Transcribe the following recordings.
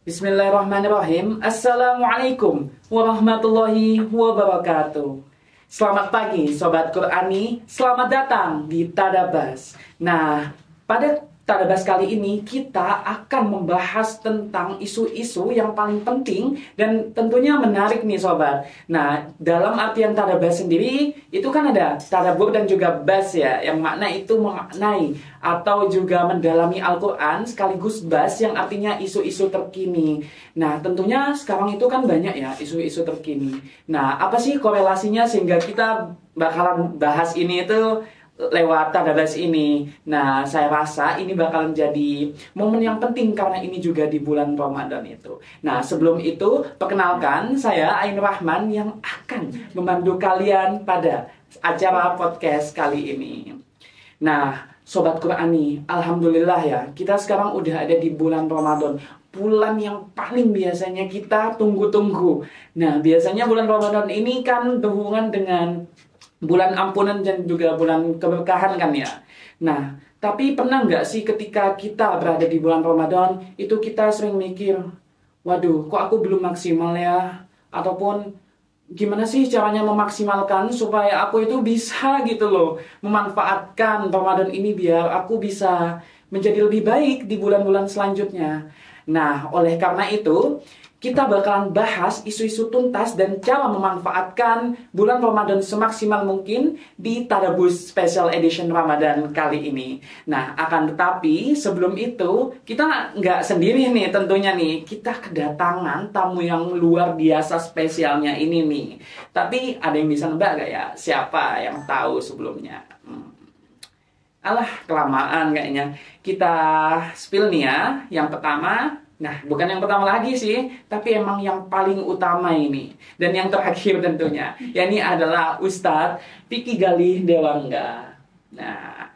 Bismillahirrahmanirrahim. Assalamualaikum warahmatullahi wabarakatuh. Selamat pagi Sobat Qur'ani, selamat datang di Tadabas. Nah, pada Tadabas kali ini kita akan membahas tentang isu-isu yang paling penting dan tentunya menarik nih Sobat. Nah, dalam artian Tadabas sendiri itu kan ada tadabbur dan juga bas ya, yang makna itu memaknai atau juga mendalami Al-Quran, sekaligus bas yang artinya isu-isu terkini. Nah, tentunya sekarang itu kan banyak ya isu-isu terkini. Nah, apa sih korelasinya sehingga kita bakalan bahas ini itu lewat Tadabas ini. Nah, saya rasa ini bakalan jadi momen yang penting karena ini juga di bulan Ramadan itu. Nah, sebelum itu, perkenalkan saya Ain Rahman yang akan membantu kalian pada acara podcast kali ini. Nah, Sobat Qur'ani, alhamdulillah ya, kita sekarang udah ada di bulan Ramadan. Bulan yang paling biasanya kita tunggu-tunggu. Nah, biasanya bulan Ramadan ini kan berhubungan dengan bulan ampunan dan juga bulan keberkahan kan ya. Nah, tapi pernah nggak sih ketika kita berada di bulan Ramadan, itu kita sering mikir, waduh, kok aku belum maksimal ya? Ataupun, gimana sih caranya memaksimalkan supaya aku itu bisa gitu loh, memanfaatkan Ramadan ini biar aku bisa menjadi lebih baik di bulan-bulan selanjutnya. Nah, oleh karena itu, kita bakalan bahas isu-isu tuntas dan cara memanfaatkan bulan Ramadan semaksimal mungkin di Tadabus Special Edition Ramadan kali ini. Nah, akan tetapi sebelum itu, kita nggak sendiri nih tentunya nih. Kita kedatangan tamu yang luar biasa spesialnya ini nih. Tapi ada yang bisa nebak gak ya? Siapa yang tahu sebelumnya? Alah, kelamaan kayaknya. Kita spill nih ya. Yang pertama, nah, bukan yang pertama lagi sih, tapi emang yang paling utama ini. Dan yang terakhir tentunya, yakni adalah Ustadz Vicky Galih Dewangga. Nah,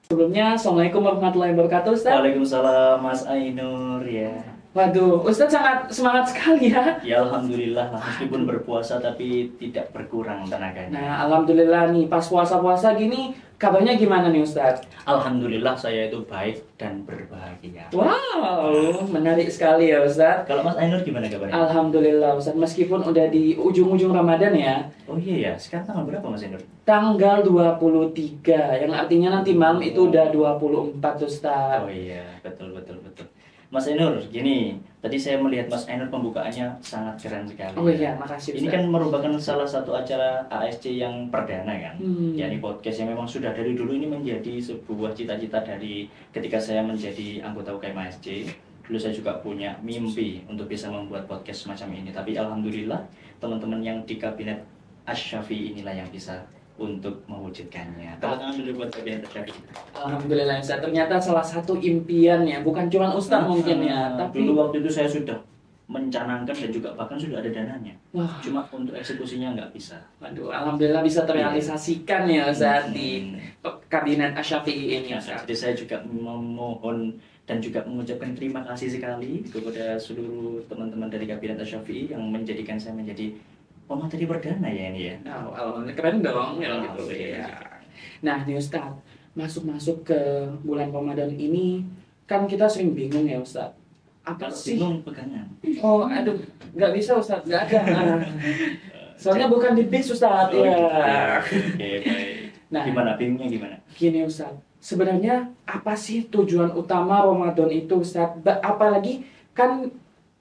sebelumnya, Assalamualaikum warahmatullahi wabarakatuh, Ustadz. Waalaikumsalam, Mas Ainur ya. Waduh, Ustadz sangat semangat sekali ya. Ya alhamdulillah lah, meskipun berpuasa tapi tidak berkurang tenaganya. Nah, alhamdulillah nih, pas puasa-puasa gini, kabarnya gimana nih Ustadz? Alhamdulillah saya itu baik dan berbahagia. Wow, menarik sekali ya Ustadz. Kalau Mas Ainur gimana kabarnya? Alhamdulillah Ustadz, meskipun udah di ujung-ujung Ramadan ya. Oh iya ya, sekarang tanggal berapa Mas Ainur? Tanggal 23, yang artinya nanti malam itu udah 24 Ustadz. Oh iya, betul. Mas Ainur, gini, tadi saya melihat Mas Ainur pembukaannya sangat keren sekali. Oh iya, makasih Ustadz. Ini kan merupakan salah satu acara ASC yang perdana kan, yakni podcast yang memang sudah dari dulu ini menjadi sebuah cita-cita dari ketika saya menjadi anggota UKM ASC. Dulu saya juga punya mimpi untuk bisa membuat podcast semacam ini, tapi alhamdulillah teman-teman yang di kabinet Asy-Syafi'i inilah yang bisa untuk mewujudkannya. Tepuk tangan dulu buat kabinet Asy-Syafi'i. Alhamdulillah Ustadz, ternyata salah satu impian ya, bukan cuma Ustadz mungkin ya, tapi dulu waktu itu saya sudah mencanangkan dan juga bahkan sudah ada dananya. wah, Cuma untuk eksekusinya nggak bisa. waduh, alhamdulillah bisa terrealisasikan ya Ustadz di kabinet Asy-Syafi'i ini Ya, Ustadz. jadi saya juga memohon dan juga mengucapkan terima kasih sekali kepada seluruh teman-teman dari kabinet Asy-Syafi'i yang menjadikan saya menjadi pemateri perdana ya ini ya. Oh, alhamdulillah, keren dong ya gitu ya. Nah nih Ustadz, masuk ke bulan Ramadan ini kan kita sering bingung ya Ustadz. Apa Kalau sih? bingung pegangan. Oh, aduh, nggak bisa Ustadz, nggak ada. Soalnya bukan di bis Ustadz Oh, ya. Oke, baik. Nah, Gimana bingungnya gimana? gini Ustadz, sebenarnya apa sih tujuan utama Ramadan itu Ustadz? Apalagi kan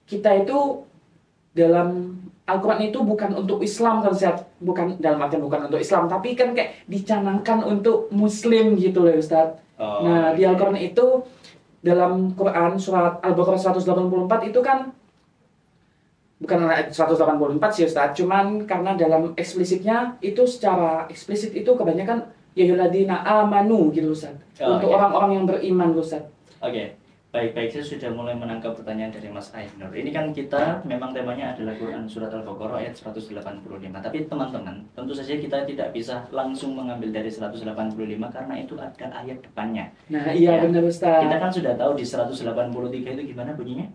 kita itu dalam Al-Quran itu bukan untuk Islam kan Ustadz, bukan dalam artian bukan untuk Islam, tapi kan kayak dicanangkan untuk Muslim gitu loh Ustadz. Oh, Nah di Al-Quran itu dalam Quran surat Al-Baqarah 184 itu kan bukan ayat 184 sih Ustadz, cuman karena dalam eksplisitnya itu secara eksplisit itu kebanyakan ya yuladina amanu gitu Ustadz, untuk orang-orang yang beriman Ustadz. Oke. Baik, saya sudah mulai menangkap pertanyaan dari Mas Ainur. Ini kan kita memang temanya adalah Quran Surat Al-Baqarah ayat 185. Tapi teman-teman, tentu saja kita tidak bisa langsung mengambil dari 185 karena itu ada ayat depannya. Nah iya Ya, benar Ustadz. Kita kan sudah tahu di 183 itu gimana bunyinya?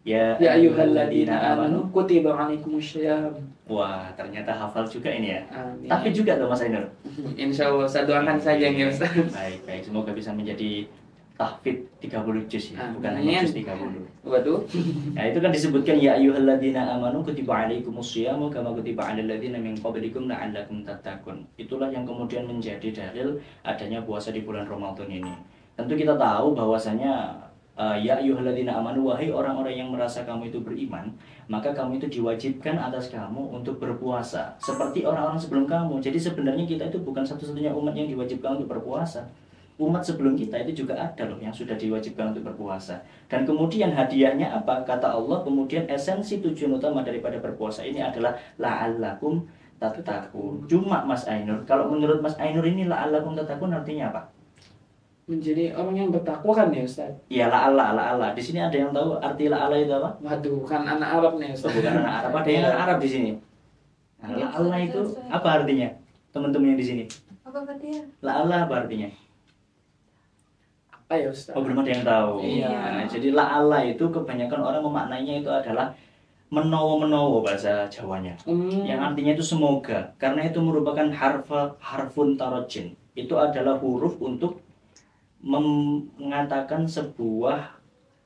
Ya ayyuhalladzina amanu kutiba alaikumussyiyam. Wah, ternyata hafal juga ini ya. Amin. Tapi juga tuh Mas Ainur. Insya Allah saya doakan saja ya Ustaz. Baik, semoga bisa menjadi tahfidz 30 juz ya, bukan Amin. hanya juz 30. Waduh. Nah, itu kan disebutkan ya ayyuhalladzina amanu kutiba alaikumusyamu kama kutiba alal ladzina min qablikum la'allakum tattaqun. Itulah yang kemudian menjadi dalil adanya puasa di bulan Ramadan ini. Tentu kita tahu bahwasanya ya ayyuhalladzina amanu, wahai orang-orang yang merasa kamu itu beriman, maka kamu itu diwajibkan atas kamu untuk berpuasa seperti orang-orang sebelum kamu. Jadi sebenarnya kita itu bukan satu-satunya umat yang diwajibkan untuk berpuasa. Umat sebelum kita itu juga ada loh yang sudah diwajibkan untuk berpuasa. Dan kemudian hadiahnya apa? Kata Allah, kemudian esensi tujuan utama daripada berpuasa ini adalah la'allakum tattaqun. Cuma Mas Ainur, kalau menurut Mas Ainur ini la'allakum tattaqun artinya apa? Menjadi orang yang bertakwa kan ya Ustaz? Iya, la'alla. Di sini ada yang tahu arti la'alla itu apa? Waduh, kan anak Arab nih Ustaz. Bukan anak Arab, ada yang anak Arab di sini. Nah, la'alla itu apa artinya? Teman-teman yang di sini. Apa artinya? La'alla apa artinya? Apa ya Ustaz? Oh, belum ada yang tahu. Iya. Nah, jadi la'alla itu kebanyakan orang memaknainya itu adalah menowo bahasa Jawanya. Yang artinya itu semoga. Karena itu merupakan harfun tarojin. Itu adalah huruf untuk mengatakan sebuah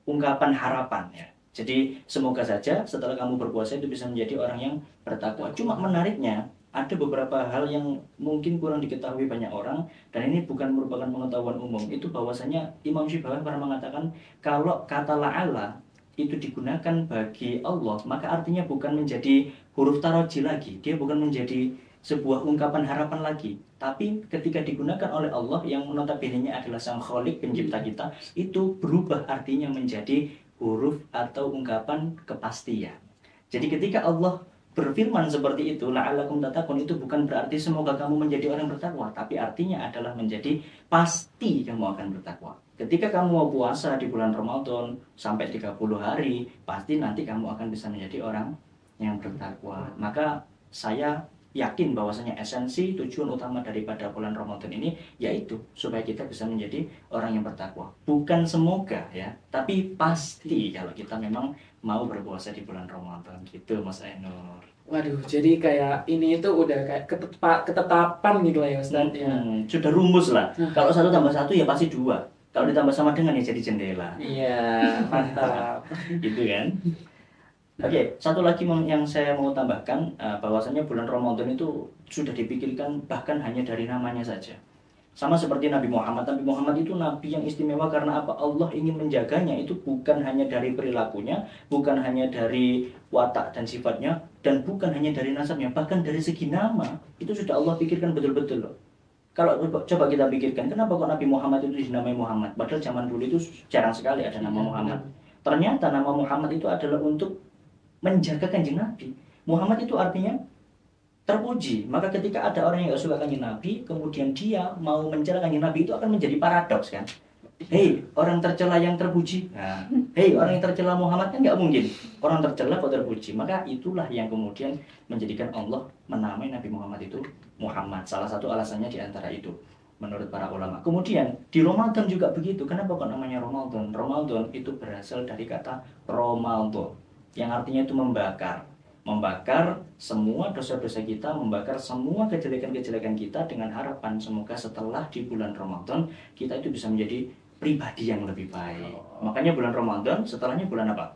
ungkapan harapan ya. Jadi semoga saja setelah kamu berpuasa itu bisa menjadi orang yang bertakwa. Cuma menariknya ada beberapa hal yang mungkin kurang diketahui banyak orang, dan ini bukan merupakan pengetahuan umum. Itu bahwasanya Imam Syibawayh pernah mengatakan kalau kata la'alla itu digunakan bagi Allah, maka artinya bukan menjadi huruf taroji lagi, dia bukan menjadi sebuah ungkapan harapan lagi, tapi ketika digunakan oleh Allah yang notabene-nya adalah Sang Khalik pencipta kita, itu berubah artinya menjadi huruf atau ungkapan kepastian. Jadi ketika Allah berfirman seperti itu, la'allakum tattaqun, itu bukan berarti semoga kamu menjadi orang bertakwa, tapi artinya adalah menjadi pasti kamu akan bertakwa. Ketika kamu mau puasa di bulan Ramadan sampai 30 hari, pasti nanti kamu akan bisa menjadi orang yang bertakwa. Maka saya yakin bahwasanya esensi tujuan utama daripada bulan Ramadan ini yaitu supaya kita bisa menjadi orang yang bertakwa. Bukan semoga ya, tapi pasti kalau kita memang mau berpuasa di bulan Ramadan gitu Mas Ainur. Waduh, jadi kayak ini itu udah kayak ketetapan gitu lah ya Ustaz ya. Sudah rumus lah. Kalau 1 tambah 1 ya pasti 2. Kalau ditambah sama dengan ya jadi jendela. Iya, mantap. Gitu kan. Oke, satu lagi yang saya mau tambahkan, bahwasanya bulan Ramadan itu sudah dipikirkan bahkan hanya dari namanya saja. Sama seperti Nabi Muhammad. Nabi Muhammad itu nabi yang istimewa karena apa? Allah ingin menjaganya itu bukan hanya dari perilakunya, bukan hanya dari watak dan sifatnya, dan bukan hanya dari nasabnya, bahkan dari segi nama itu sudah Allah pikirkan betul-betul loh. Kalau coba kita pikirkan, kenapa kok Nabi Muhammad itu dinamai Muhammad? Padahal zaman dulu itu jarang sekali ada nama Muhammad. Ternyata nama Muhammad itu adalah untuk menjaga Kanjeng Nabi. Muhammad itu artinya terpuji. Maka ketika ada orang yang gak suka Kanjeng Nabi, kemudian dia mau mencela Kanjeng Nabi, itu akan menjadi paradoks kan. Hei, orang tercela yang terpuji. Nah, hei, orang yang tercela Muhammad kan nggak mungkin. Orang tercela kok terpuji. Maka itulah yang kemudian menjadikan Allah menamai Nabi Muhammad itu Muhammad. Salah satu alasannya di antara itu menurut para ulama. Kemudian di Ramadan juga begitu. Kenapa kok namanya Ramadan? Ramadan itu berasal dari kata Romaldo, yang artinya itu membakar semua dosa-dosa kita, membakar semua kejelekan-kejelekan kita, dengan harapan semoga setelah di bulan Ramadan kita itu bisa menjadi pribadi yang lebih baik. Makanya bulan Ramadan setelahnya bulan apa?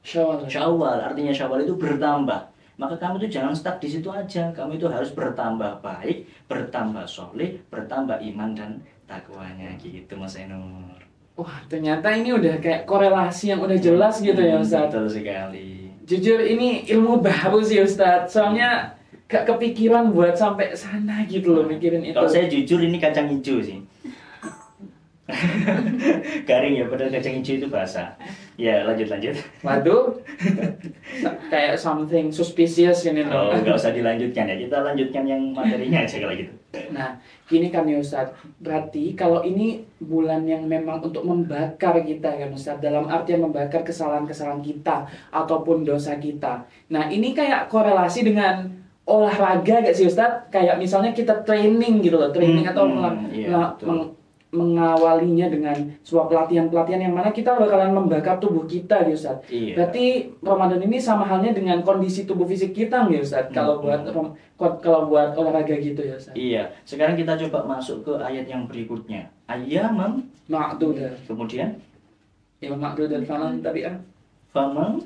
Syawal. Artinya Syawal itu bertambah. Maka kamu itu jangan stuck di situ aja. Kamu itu harus bertambah baik, bertambah soleh, bertambah iman dan takwanya gitu Mas Ainur. Wah, ternyata ini udah kayak korelasi yang udah jelas gitu ya Ustaz. Betul sekali. Jujur ini ilmu baru sih Ustaz. Soalnya gak kepikiran buat sampai sana gitu loh mikirin itu. Kalau saya jujur ini kacang hijau sih. Garing ya, padahal kacang hijau itu basah. Ya, lanjut. Waduh, kayak something suspicious ini loh. Oh, nggak usah dilanjutkan ya. Kita lanjutkan yang materinya aja kalau gitu. Nah, gini kan ya Ustaz. Berarti kalau ini bulan yang memang untuk membakar kita kan Ustaz, dalam artian membakar kesalahan-kesalahan kita ataupun dosa kita. Nah, ini kayak korelasi dengan olahraga gak sih Ustaz? Kayak misalnya kita training gitu loh, training atau mengawalinya dengan sebuah pelatihan-pelatihan yang mana kita bakalan membakar tubuh kita gitu Ustaz. Iya. Berarti Ramadan ini sama halnya dengan kondisi tubuh fisik kita gitu Ustaz. Kalau buat olahraga gitu ya Ustaz. Iya. Sekarang kita coba masuk ke ayat yang berikutnya. Ayyaman Ma'dudah. kemudian Ya ma'dudah falan tapi faman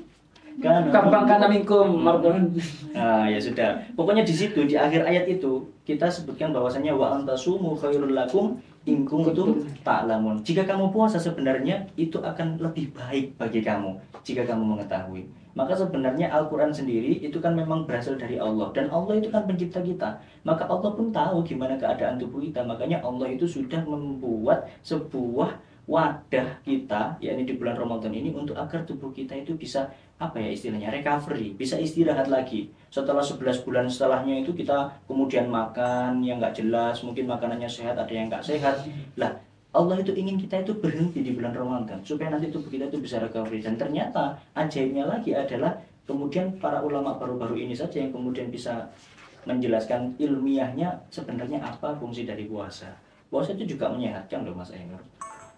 kampang kana minkum mardun. Nah, ya sudah. Pokoknya di situ di akhir ayat itu kita sebutkan bahwasanya wa antasumu khairul lakum in kuntum ta'lamun. Jika kamu puasa sebenarnya itu akan lebih baik bagi kamu jika kamu mengetahui. Maka sebenarnya Al-Qur'an sendiri itu kan memang berasal dari Allah dan Allah itu kan pencipta kita. Maka Allah pun tahu gimana keadaan tubuh kita. Makanya Allah itu sudah membuat sebuah wadah kita yakni di bulan Ramadan ini untuk agar tubuh kita itu bisa apa ya istilahnya recovery, bisa istirahat lagi. Setelah 11 bulan setelahnya itu kita kemudian makan yang nggak jelas, mungkin makanannya sehat, ada yang nggak sehat. Lah, Allah itu ingin kita itu berhenti di bulan Ramadan supaya nanti tubuh kita itu bisa recovery. Dan ternyata ajaibnya lagi adalah kemudian para ulama baru-baru ini saja yang kemudian bisa menjelaskan ilmiahnya sebenarnya apa fungsi dari puasa. Puasa itu juga menyehatkan loh Mas Ainur.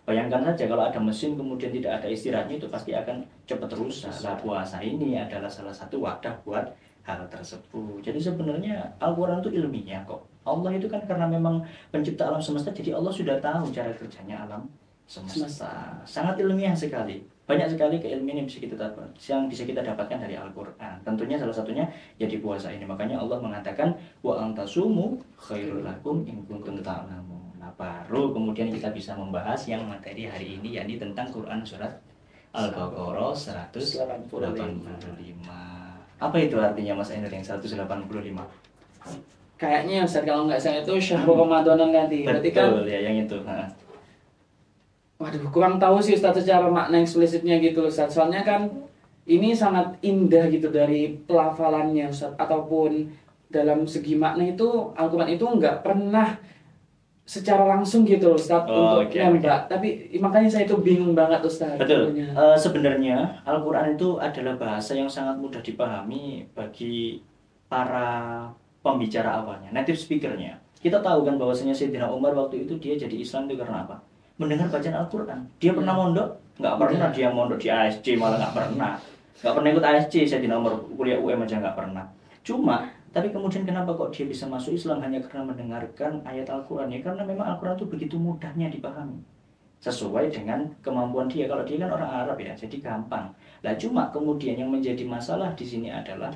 Bayangkan saja kalau ada mesin kemudian tidak ada istirahatnya itu pasti akan cepat rusak. Lah puasa ini adalah salah satu wadah buat hal tersebut. Jadi sebenarnya Al-Quran itu ilmiah kok. Allah itu kan karena memang pencipta alam semesta, jadi Allah sudah tahu cara kerjanya alam semesta. Sangat ilmiah sekali. Banyak sekali keilmuan yang bisa kita dapatkan dari Al-Quran. Tentunya salah satunya ya di puasa ini. Makanya Allah mengatakan wa antasumu khairul lakum in kuntum ta'lamun. Nah, baru kemudian kita bisa membahas yang materi hari ini yakni tentang Quran surat Al-Baqarah 185. Apa itu artinya Mas Ainur yang 185? Kayaknya Ustaz kalau nggak salah itu syahrul Ramadanan ganti. Berarti kan betul ya yang itu. Waduh, kurang tahu sih Ustaz secara makna eksplisitnya gitu Ustaz. Soalnya kan ini sangat indah gitu dari pelafalannya Ustaz. Ataupun dalam segi makna itu Al-Quran itu nggak pernah secara langsung gitu Ustaz untuk nembak. Tapi makanya saya itu bingung banget Ustaz. Betul. Sebenarnya Al-Quran itu adalah bahasa yang sangat mudah dipahami bagi para pembicara awalnya, native speakernya. Kita tahu kan bahwasanya Sayyidina Umar waktu itu dia jadi Islam itu karena apa? Mendengar bacaan Al-Quran. Dia pernah mondok? Nggak pernah. Dia mondok di ASC malah nggak pernah. Nggak pernah ikut ASC, Sayyidina Umar kuliah UM aja nggak pernah. Cuma tapi kemudian kenapa kok dia bisa masuk Islam hanya karena mendengarkan ayat Al-Quran? Ya karena memang Al-Quran itu begitu mudahnya dipahami. Sesuai dengan kemampuan dia. Kalau dia kan orang Arab ya, jadi gampang. Nah cuma kemudian yang menjadi masalah di sini adalah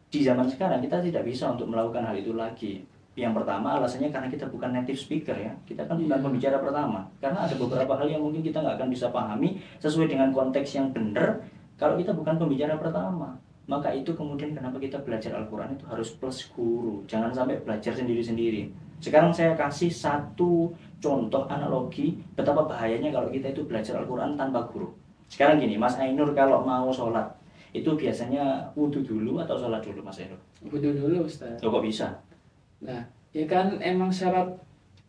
di zaman sekarang kita tidak bisa untuk melakukan hal itu lagi. Yang pertama alasannya karena kita bukan native speaker ya. Kita kan bukan pembicara pertama. Karena ada beberapa hal yang mungkin kita nggak akan bisa pahami sesuai dengan konteks yang benar kalau kita bukan pembicara pertama. Maka itu kemudian kenapa kita belajar Al-Quran itu harus plus guru. Jangan sampai belajar sendiri-sendiri. Sekarang saya kasih satu contoh analogi betapa bahayanya kalau kita itu belajar Al-Quran tanpa guru. Sekarang gini, Mas Ainur kalau mau sholat itu biasanya wudhu dulu atau sholat dulu Mas Ainur? Wudhu dulu Ustaz. Kok bisa? Nah, ya kan emang syarat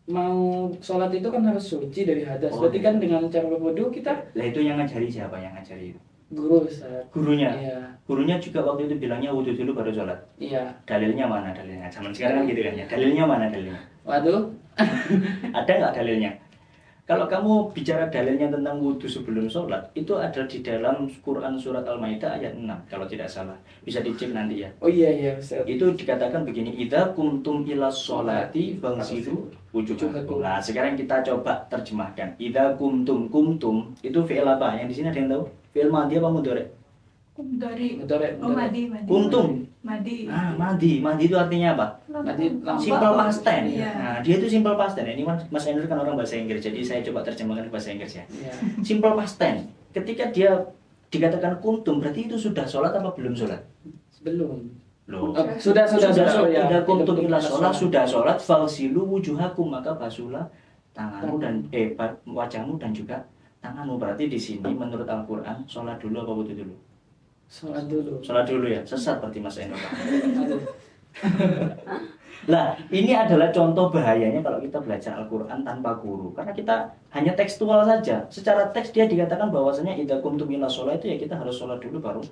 mau sholat itu kan harus suci dari hadas. Berarti kan dengan cara berwudhu kita. Lah itu yang ngajari siapa yang ngajari itu? Guru Ustaz. Gurunya? Iya. Gurunya juga waktu itu bilangnya wudhu dulu baru sholat? Iya. Dalilnya mana dalilnya? Zaman sekarang kan gitu kan ya. Dalilnya mana dalilnya? Waduh. Ada nggak dalilnya? Kalau kamu bicara dalilnya tentang wudhu sebelum sholat, itu ada di dalam Quran surat Al-Maidah ayat 6 kalau tidak salah. Bisa dicek nanti ya. Oh iya Ustaz. Itu dikatakan begini, idza kumtum ilas sholati fangsilu wujuhakum. Nah, sekarang kita coba terjemahkan. Idza kumtum itu fi'il apa? Yang di sini ada yang tahu? Fi'il madhi apa mudhari? Mudhari. Oh, madi. Kumtum. Madi. Madi itu artinya apa? Madi Simple past tense. Iya. Nah, dia itu simple past tense. Ini Mas Ainur kan orang bahasa Inggris, jadi saya coba terjemahkan ke bahasa Inggris ya. Iya. Simple past tense. Ketika dia dikatakan kuntum, berarti itu sudah sholat apa belum sholat? Belum. Loh. Sudah ya. Sudah kuntum ila sholat, sudah sholat, falsilu wujuhakum, maka basuhlah tanganmu dan wajahmu dan juga tanganmu. Berarti di sini menurut Al-Quran sholat dulu apa wudhu dulu? Sholat dulu. Sholat dulu ya, sesat berarti Mas Ainur. Lah, ini adalah contoh bahayanya kalau kita belajar Al-Quran tanpa guru. Karena kita hanya tekstual saja. Secara teks dia dikatakan bahwasanya idza qumtum ila shalah itu ya kita harus sholat dulu baru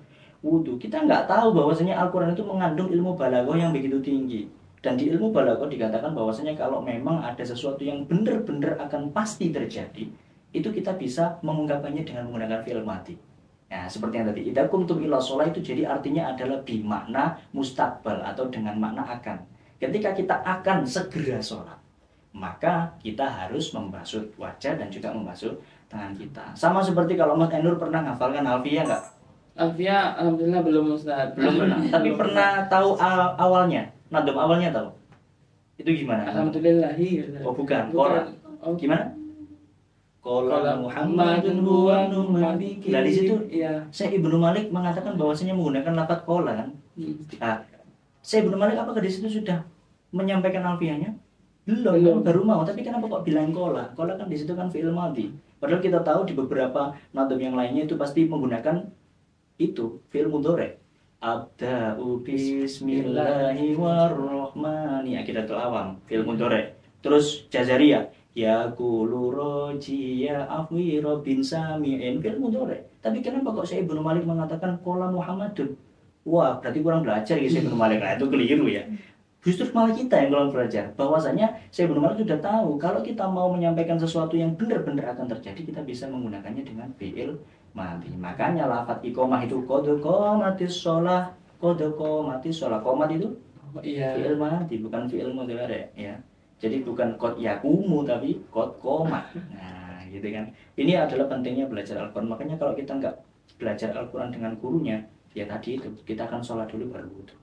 wudhu. Kita nggak tahu bahwasanya Al-Quran itu mengandung ilmu balaghah yang begitu tinggi. Dan di ilmu balaghah dikatakan bahwasanya kalau memang ada sesuatu yang benar-benar akan pasti terjadi, itu kita bisa mengungkapkannya dengan menggunakan fi'il madhi. Nah, seperti yang tadi, idza qumtum ila shalah itu jadi artinya adalah bimakna mustaqbal atau dengan makna akan. Ketika kita akan segera sholat, maka kita harus membasuh wajah dan juga membasuh tangan kita. Sama seperti kalau Mas Ainur pernah menghafalkan Alfiyah enggak? Alfiyah alhamdulillah belum Ustaz. Belum pernah, tapi pernah tahu awalnya, nadom awalnya tahu. Itu gimana? Alhamdulillahi. Oh bukan, Qala. Oh. Gimana? Qala Muhammadun huwa Malik. Nah di situ ya. Syekh Ibnu Malik mengatakan bahwasanya menggunakan lafaz qala kan. Syekh Ibnu Malik apakah di situ sudah menyampaikan alfiyahnya? Belum, baru mau. Tapi kenapa kok bilang qala? Qala kan di situ kan fi'il madhi. Padahal kita tahu di beberapa nadom yang lainnya itu pasti menggunakan itu fi'il mudhari. Abda'u bismillahirrahmani. Akhidatul awam, fi'il mudhari. Terus jazariyah ya qulu rojiya afwi robin sami'in fil mudhari. Tapi kenapa kok Syekh Ibnu Malik mengatakan qala Muhammadun? Wah, berarti kurang belajar ya Syekh Ibnu Malik. Nah, itu keliru ya. Justru malah kita yang kurang belajar. Bahwasanya Syekh Ibnu Malik sudah tahu kalau kita mau menyampaikan sesuatu yang benar-benar akan terjadi, kita bisa menggunakannya dengan fi'il madhi. Makanya lafaz iqamah itu qad qamatis shalah, qad qamatis shalah. Qomat itu fi'il madhi bukan fi'il mudhari ya. Jadi bukan qad yaqumu tapi qad qomat. Nah, gitu kan. Ini adalah pentingnya belajar Al-Qur'an. Makanya kalau kita nggak belajar Al-Qur'an dengan gurunya, ya tadi itu kita akan sholat dulu baru wudu.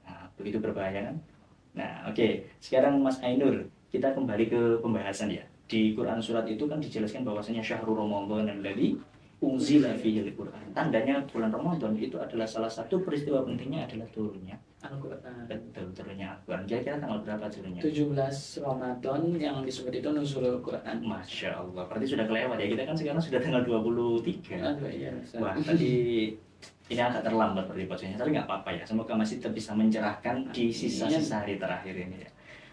Nah, begitu berbahaya kan? Nah, oke. Sekarang Mas Ainur, kita kembali ke pembahasan ya. Di Quran surat itu kan dijelaskan bahwasanya syahrul Ramadan alladzi unzila fihi al-Qur'an. Tandanya bulan Ramadan itu adalah salah satu peristiwa pentingnya adalah turunnya Al-Qur'an. Betul, turunnya Al-Qur'an. Kira-kira tanggal berapa turunnya? 17 Ramadan yang disebut itu nuzulul Qur'an. Masya Allah, berarti sudah kelewat ya. Kita kan sekarang sudah tanggal 23. Aduh, iya, wah, tadi ini agak terlambat berarti podcastnya, tapi nggak apa-apa ya. Semoga masih tetap bisa mencerahkan di sisa-sisa hari terakhir ini ya.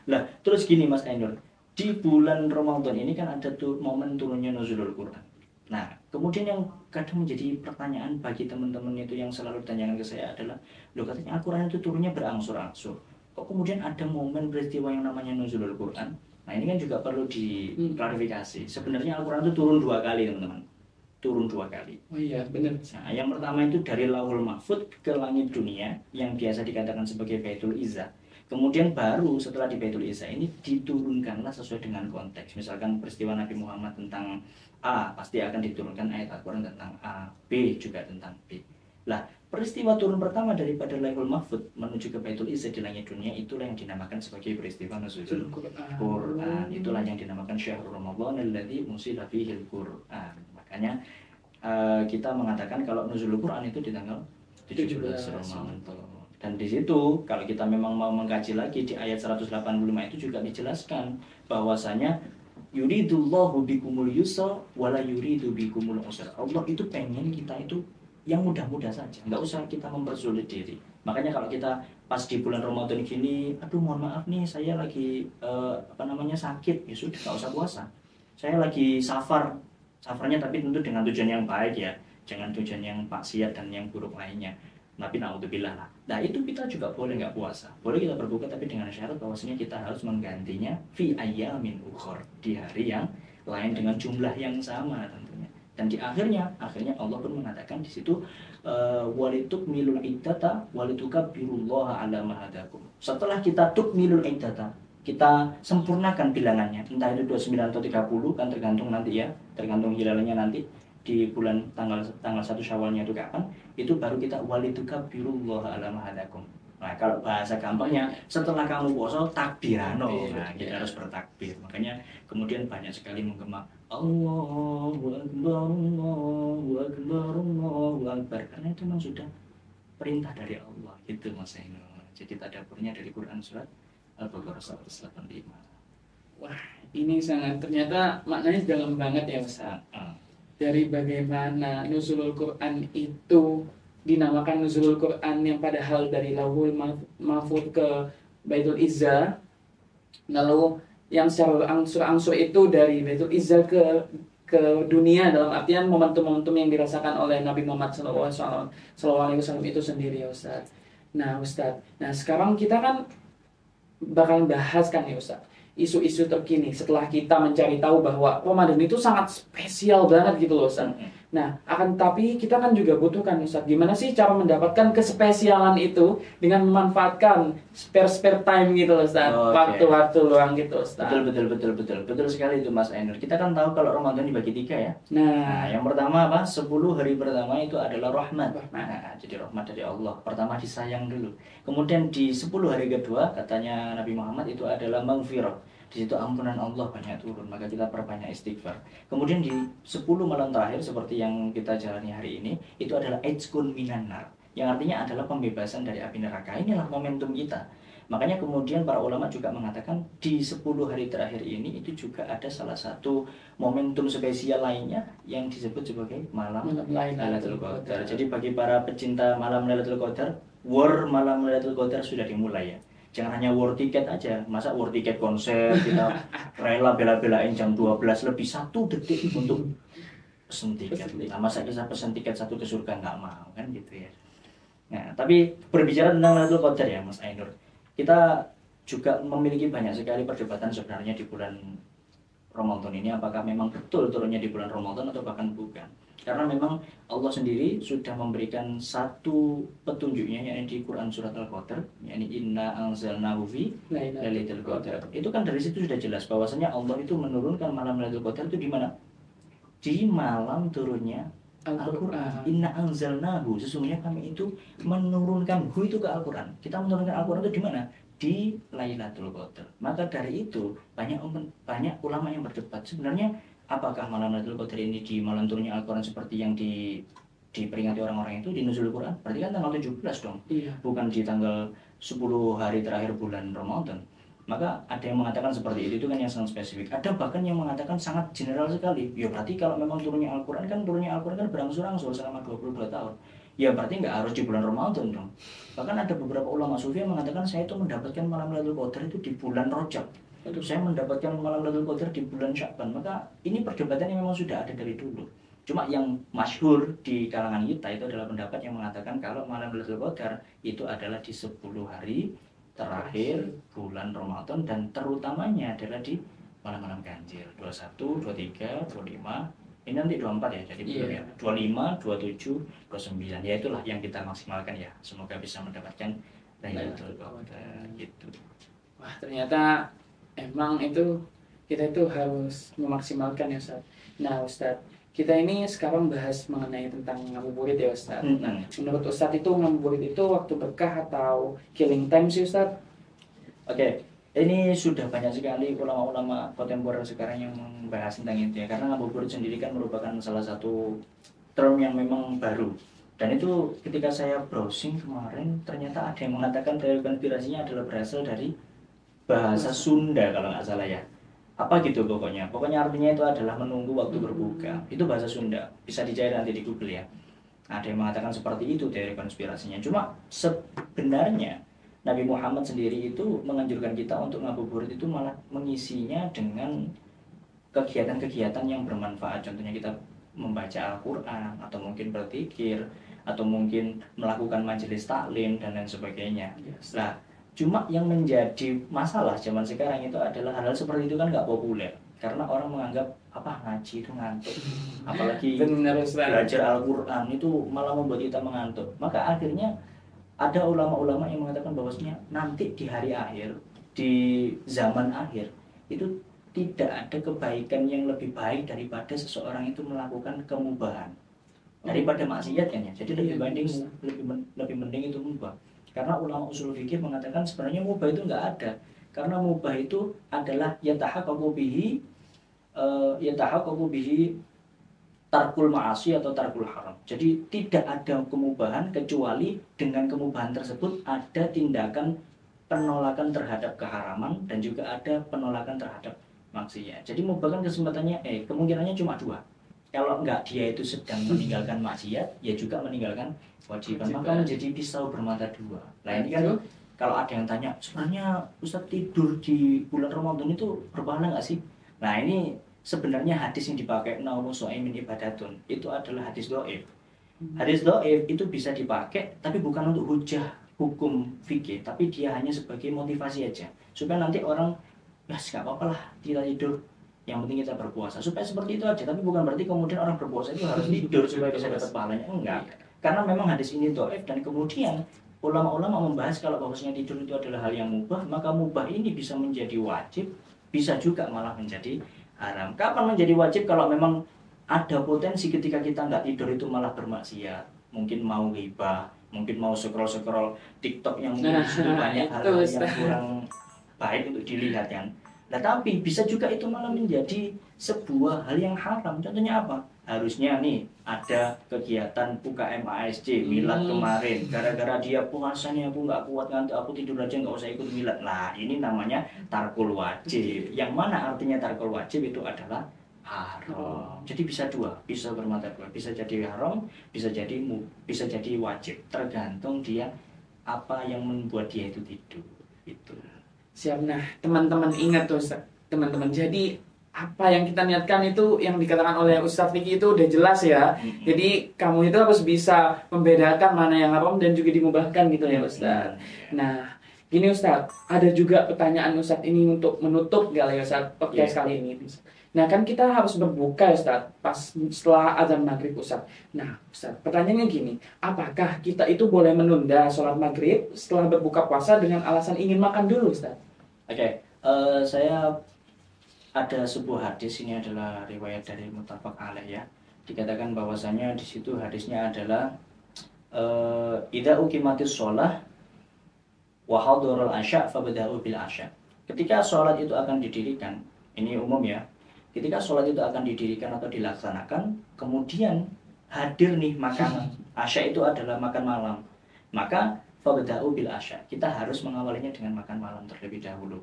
Lah, terus gini Mas Ainur, di bulan Ramadan ini kan ada tuh momen turunnya nuzulul Qur'an. Nah, kemudian yang kadang menjadi pertanyaan bagi teman-teman itu yang selalu ditanyakan ke saya adalah, loh katanya Al-Quran itu turunnya berangsur-angsur. Kok kemudian ada momen peristiwa yang namanya nuzulul Quran? Nah, ini kan juga perlu diklarifikasi. Sebenarnya Al-Quran itu turun 2 kali, teman-teman. Turun 2 kali. Oh iya, benar. Nah, yang pertama itu dari Lauhul Mahfud ke langit dunia, yang biasa dikatakan sebagai Baitul Izzah. Kemudian baru setelah di Baitul Izzah ini diturunkanlah sesuai dengan konteks. Misalkan peristiwa Nabi Muhammad tentang A, pasti akan diturunkan ayat Al-Quran tentang A, B juga tentang B. Lah, peristiwa turun pertama daripada Lauhul Mahfud menuju ke Baitul Izzah di langit dunia, itulah yang dinamakan sebagai peristiwa nuzulul Quran. Itulah yang dinamakan syahrul Ramadan alladzi unzila fihi al-Quran. Makanya kita mengatakan kalau nuzulul Quran itu di tanggal 17 Ramadan. Dan di situ kalau kita memang mau mengkaji lagi di ayat 185 itu juga dijelaskan bahwasanya yuridullahu bikumul yusra wala yuridu bikumul usra. Allah itu pengen kita itu yang mudah-mudah saja, nggak usah kita mempersulit diri. Makanya kalau kita pas di bulan Ramadan gini, aduh mohon maaf nih saya lagi sakit, ya sudah nggak usah puasa. Saya lagi safarnya tapi tentu dengan tujuan yang baik ya, jangan tujuan yang maksiat dan yang buruk lainnya. Tapi naudzubillah lah. Nah itu kita juga boleh nggak puasa, boleh kita berbuka tapi dengan syarat bahwasanya kita harus menggantinya fi ayyamin ukhor, di hari yang lain dengan jumlah yang sama tentunya. Dan di akhirnya Allah pun mengatakan di situ walitukmilul iddata walitukabbirullaha ala ma hadakum. Setelah kita tukmilul iddata, kita sempurnakan bilangannya, entah itu 29 atau 30 kan tergantung nanti ya, tergantung hilalnya nanti di bulan tanggal 1 Syawalnya itu kapan, itu baru kita walitukabbirullaha ala ma hadakum. Nah, kalau bahasa gampangnya, setelah kamu puasa takbirano, nah kita harus bertakbir. Makanya kemudian banyak sekali menggema Allahu Akbar, Allahu Akbar, Allahu Akbar. Karena itu memang sudah perintah dari Allah, gitu Mas Ainur. Jadi tadaburnya dari Quran surat Al-Baqarah 185. Wah, ini sangat ternyata maknanya dalam banget ya Ustaz. Dari bagaimana nuzulul Quran itu dinamakan nuzulul Quran yang padahal dari Lauhul Mahfud ke Baitul Izzah, lalu yang secara angsur-angsur itu dari Baitul Izzah ke dunia dalam artian momentum-momentum yang dirasakan oleh Nabi Muhammad SAW itu sendiri ya Ustaz. Nah Ustaz, nah sekarang kita kan bakal bahas kan ya Ustaz, isu-isu terkini setelah kita mencari tahu bahwa Ramadan itu sangat spesial banget gitu loh Ustaz. Nah, tapi kita kan juga butuhkan Ustaz, gimana sih cara mendapatkan kespesialan itu dengan memanfaatkan spare time gitu loh Ustaz, waktu-waktu luang gitu Ustaz. Betul sekali itu Mas Ainur. Kita kan tahu kalau Ramadan dibagi 3 ya. Nah, yang pertama apa? 10 hari pertama itu adalah rahmat. Nah, jadi rahmat dari Allah. Pertama disayang dulu. Kemudian di 10 hari kedua katanya Nabi Muhammad itu adalah maghfirah. Di situ ampunan Allah banyak turun, maka kita perbanyak istighfar. Kemudian di 10 malam terakhir seperti yang kita jalani hari ini, itu adalah itqun minan nar, yang artinya adalah pembebasan dari api neraka. Inilah momentum kita. Makanya kemudian para ulama juga mengatakan di 10 hari terakhir ini itu juga ada salah satu momentum spesial lainnya yang disebut sebagai malam Lailatul Qadar. Jadi bagi para pecinta malam Lailatul Qadar, war malam Lailatul Qadar sudah dimulai ya. Jangan hanya war tiket aja, masa war tiket konser kita rela bela-belain jam 12 lebih 1 detik untuk pesen tiket. Nah, masa kita pesen tiket 1 ke surga nggak mau kan gitu ya. Nah, tapi berbicara tentang Lailatul Qadar ya Mas Ainur, kita juga memiliki banyak sekali perdebatan sebenarnya di bulan Ramadan ini, apakah memang betul turunnya di bulan Ramadan atau bahkan bukan. Karena memang Allah sendiri sudah memberikan satu petunjuknya, yakni di Quran surat Al-Qadar, yakni inna anzalnahu fi lailatul qadar. Itu kan dari situ sudah jelas bahwasanya Allah itu menurunkan malam Lailatul Qadar itu di mana? Di malam turunnya Al-Quran. Inna anzalnahu, sesungguhnya kami itu menurunkan hu itu ke Al-Quran. Kita menurunkan Al-Quran itu di mana? Di Lailatul Qadar. Maka dari itu banyak ulama yang berdebat sebenarnya apakah malam Lailatul Qadar ini di malam turunnya Al-Quran seperti yang diperingati orang-orang itu di Nuzul Quran? Berarti kan tanggal 17 dong. Iya. Bukan di tanggal 10 hari terakhir bulan Ramadan. Maka ada yang mengatakan seperti itu kan yang sangat spesifik. Ada bahkan yang mengatakan sangat general sekali. Ya berarti kalau memang turunnya Al-Quran kan berangsur-angsur selama 22 tahun. Ya berarti nggak harus di bulan Ramadan dong. Bahkan ada beberapa ulama sufi yang mengatakan saya itu mendapatkan malam Lailatul Qadar itu di bulan Rajab. Itu saya mendapatkan malam Lailatul Qadar di bulan Sya'ban. Maka ini perdebatan yang memang sudah ada dari dulu. Cuma yang masyhur di kalangan kita itu adalah pendapat yang mengatakan kalau malam Lailatul Qadar itu adalah di 10 hari terakhir bulan Ramadan dan terutamanya adalah di malam-malam ganjil 21, 23, 25. Ini nanti 24 ya, jadi belum ya. 25, 27, 29. Ya itulah yang kita maksimalkan ya. Semoga bisa mendapatkan Lailatul Qadar gitu. Wah, ternyata emang itu kita itu harus memaksimalkan ya Ustaz. Nah Ustaz, kita ini sekarang bahas mengenai tentang ngabuburit ya Ustaz. Nah, menurut Ustaz itu ngabuburit itu waktu berkah atau killing time sih Ustaz? Oke, ini sudah banyak sekali ulama-ulama kontemporer sekarang yang membahas tentang itu ya. Karena ngabuburit sendiri kan merupakan salah satu term yang memang baru. Dan itu ketika saya browsing kemarin, ternyata ada yang mengatakan teori konspirasinya adalah berasal dari bahasa Sunda kalau nggak salah ya. Apa gitu pokoknya artinya itu adalah menunggu waktu berbuka. Itu bahasa Sunda, bisa dicari nanti di Google ya. Ada yang mengatakan seperti itu teori konspirasinya. Cuma sebenarnya Nabi Muhammad sendiri itu menganjurkan kita untuk ngabuburit itu malah mengisinya dengan kegiatan-kegiatan yang bermanfaat. Contohnya kita membaca Al-Quran atau mungkin berzikir atau mungkin melakukan majelis taklim dan lain sebagainya. Nah, cuma yang menjadi masalah zaman sekarang itu adalah hal-hal seperti itu kan nggak populer karena orang menganggap apa ngaji itu ngantuk, apalagi belajar Al-Quran itu malah membuat kita mengantuk. Maka akhirnya ada ulama-ulama yang mengatakan bahwasanya nanti di hari akhir, di zaman akhir itu tidak ada kebaikan yang lebih baik daripada seseorang itu melakukan kemubahan daripada maksiat kan ya. Jadi lebih mending itu mubah. Karena ulama usul fikih mengatakan sebenarnya mubah itu nggak ada. Karena mubah itu adalah yatahaqqaqu bihi tarkul ma'asi atau tarkul haram. Jadi tidak ada kemubahan kecuali dengan kemubahan tersebut ada tindakan penolakan terhadap keharaman dan juga ada penolakan terhadap maksiat. Jadi mubah kan kemungkinannya cuma 2. Kalau enggak dia itu sedang meninggalkan maksiat, ya juga meninggalkan kewajiban. Maka menjadi pisau bermata 2. Nah ini kan kalau ada yang tanya, sebenarnya Ustaz tidur di bulan Ramadan itu berpahala nggak sih? Nah ini sebenarnya hadis yang dipakai naumu so'imin ibadatun itu adalah hadis dhaif. Hadis dhaif itu bisa dipakai tapi bukan untuk hujah hukum fikih, tapi dia hanya sebagai motivasi aja supaya nanti orang nggak apa-apa lah kita tidur, yang penting kita berpuasa, supaya seperti itu aja. Tapi bukan berarti kemudian orang berpuasa itu harus tidur supaya bisa dapat pahalanya, enggak. Karena memang hadis ini dhaif, dan kemudian ulama-ulama membahas kalau bahwasanya tidur itu adalah hal yang mubah, maka mubah ini bisa menjadi wajib, bisa juga malah menjadi haram. Kapan menjadi wajib? Kalau memang ada potensi ketika kita nggak tidur itu malah bermaksiat, mungkin mau ghibah, mungkin mau scroll TikTok yang mungkin banyak hal yang kurang baik untuk dilihat kan. Nah, tapi bisa juga itu malah menjadi sebuah hal yang haram. Contohnya apa? Harusnya nih ada kegiatan UKM ASC milad kemarin, gara-gara dia puasanya aku nggak kuat ngantuk, aku tidur aja nggak usah ikut milad. Nah, ini namanya tarkul wajib. Yang mana artinya tarkul wajib itu adalah haram. Jadi bisa dua, bisa bermata dua, bisa jadi haram, bisa jadi wajib, tergantung dia apa yang membuat dia itu tidur. Itu. Siap. Nah, teman-teman ingat tuh Ustaz. Teman-teman, jadi apa yang kita niatkan itu yang dikatakan oleh Ustaz Vicky itu udah jelas ya. Jadi kamu itu harus bisa membedakan mana yang haram dan juga dimubahkan gitu ya Ustaz. Nah, gini Ustaz, ada juga pertanyaan Ustaz ini untuk menutup ya Ustaz podcast kali ini. Nah, kan kita harus berbuka Ustaz pas setelah azan maghrib Ustaz. Nah Ustaz, pertanyaannya gini, apakah kita itu boleh menunda sholat maghrib setelah berbuka puasa dengan alasan ingin makan dulu Ustaz? Oke, saya ada sebuah hadis, ini adalah riwayat dari muttafaq alaih ya. Dikatakan bahwasanya di situ hadisnya adalah idza uqimatis shalah wa hadarul asya fabda'u bil asya. Ketika sholat itu akan didirikan, ini umum ya. Ketika sholat itu akan didirikan atau dilaksanakan, kemudian hadir nih makanan. Asya itu adalah makan malam. Maka fabda'u bil asya. Kita harus mengawalinya dengan makan malam terlebih dahulu.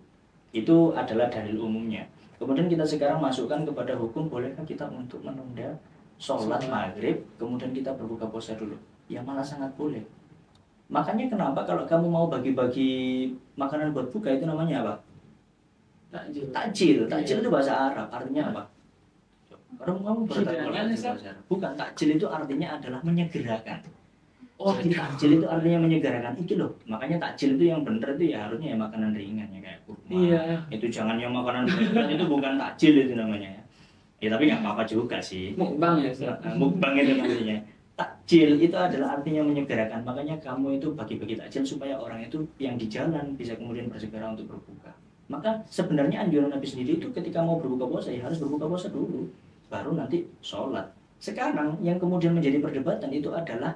Itu adalah dalil umumnya. Kemudian kita sekarang masukkan kepada hukum, bolehkah kita untuk menunda sholat maghrib, kemudian kita berbuka puasa dulu? Ya malah sangat boleh. Makanya kenapa kalau kamu mau bagi-bagi makanan buat buka itu namanya apa? Takjil itu bahasa Arab, artinya apa? Kamu bukan, takjil itu artinya adalah menyegerakan. Jadi takjil itu artinya menyegerakan. Iki loh, makanya takjil itu yang benar itu ya harusnya ya makanan ringan ya kayak kurma. Itu jangan yang makanan berat, itu bukan takjil itu namanya ya. Ya tapi nggak apa-apa juga sih. Mukbang ya, mukbang itu namanya. Takjil itu adalah artinya menyegerakan. Makanya kamu itu bagi-bagi takjil supaya orang itu yang di jalan bisa kemudian bersegera untuk berbuka. Maka sebenarnya anjuran Nabi sendiri itu ketika mau berbuka puasa ya harus berbuka puasa dulu, baru nanti sholat. Sekarang yang kemudian menjadi perdebatan itu adalah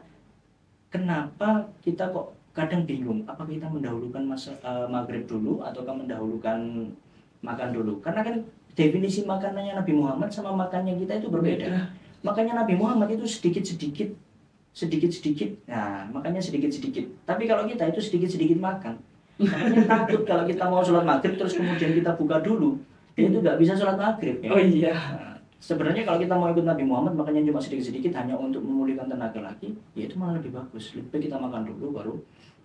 kenapa kita kok kadang bingung, apakah kita mendahulukan maghrib dulu ataukah mendahulukan makan dulu? Karena kan definisi makanannya Nabi Muhammad sama makannya kita itu berbeda. Makanya Nabi Muhammad itu sedikit-sedikit. Nah, makanya sedikit-sedikit. Tapi kalau kita itu sedikit-sedikit makan. Makanya takut kalau kita mau sholat maghrib terus kemudian kita buka dulu, itu nggak bisa sholat maghrib ya. Oh iya. Nah, sebenarnya kalau kita mau ikut Nabi Muhammad makanya cuma sedikit-sedikit hanya untuk memulihkan tenaga lagi, ya itu malah lebih bagus. Lebih baik kita makan dulu baru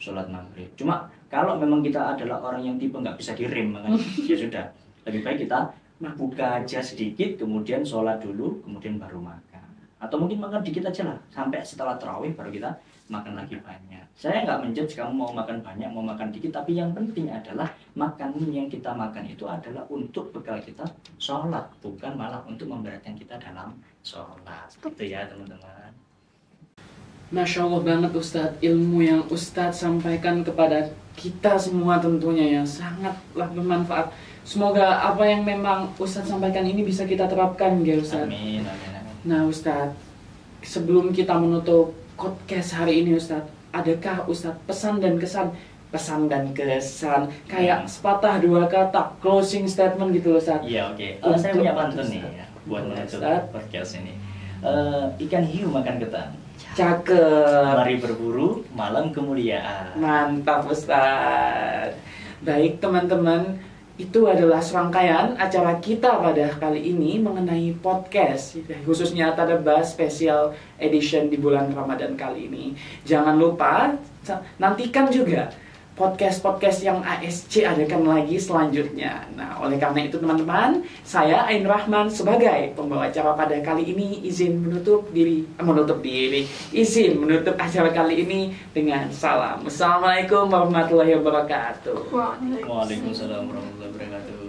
sholat maghrib. Cuma kalau memang kita adalah orang yang tipe nggak bisa direm, makanya ya sudah, lebih baik kita buka aja sedikit, kemudian sholat dulu, kemudian baru makan. Atau mungkin makan dikit aja lah, sampai setelah tarawih baru kita makan lagi banyak. Saya nggak menjudge kamu mau makan banyak, mau makan dikit, tapi yang penting adalah makanan yang kita makan itu adalah untuk bekal kita sholat, bukan malah untuk memberatkan kita dalam sholat. Itu ya teman-teman. Masya Allah banget Ustadz, ilmu yang Ustadz sampaikan kepada kita semua tentunya ya sangatlah bermanfaat. Semoga apa yang memang Ustadz sampaikan ini bisa kita terapkan ya Ustadz. Amin. Nah Ustadz, sebelum kita menutup podcast hari ini Ustadz, adakah Ustadz pesan dan kesan kayak sepatah dua kata closing statement gitu loh Ustadz? Iya oke. Saya punya pantun nih ya, buat menutup podcast ini. Ikan hiu makan ketan. Cakep. Mari berburu malam kemuliaan. Mantap Ustadz. Baik teman-teman, itu adalah serangkaian acara kita pada kali ini mengenai podcast, khususnya Tadabbas Special Edition di bulan Ramadan kali ini. Jangan lupa nantikan juga podcast-podcast yang ASC adakan lagi selanjutnya. Nah, oleh karena itu teman-teman, saya Ain Rahman sebagai pembawa acara pada kali ini izin menutup acara kali ini dengan salam. Assalamualaikum warahmatullahi wabarakatuh. Waalaikumsalam warahmatullahi wabarakatuh.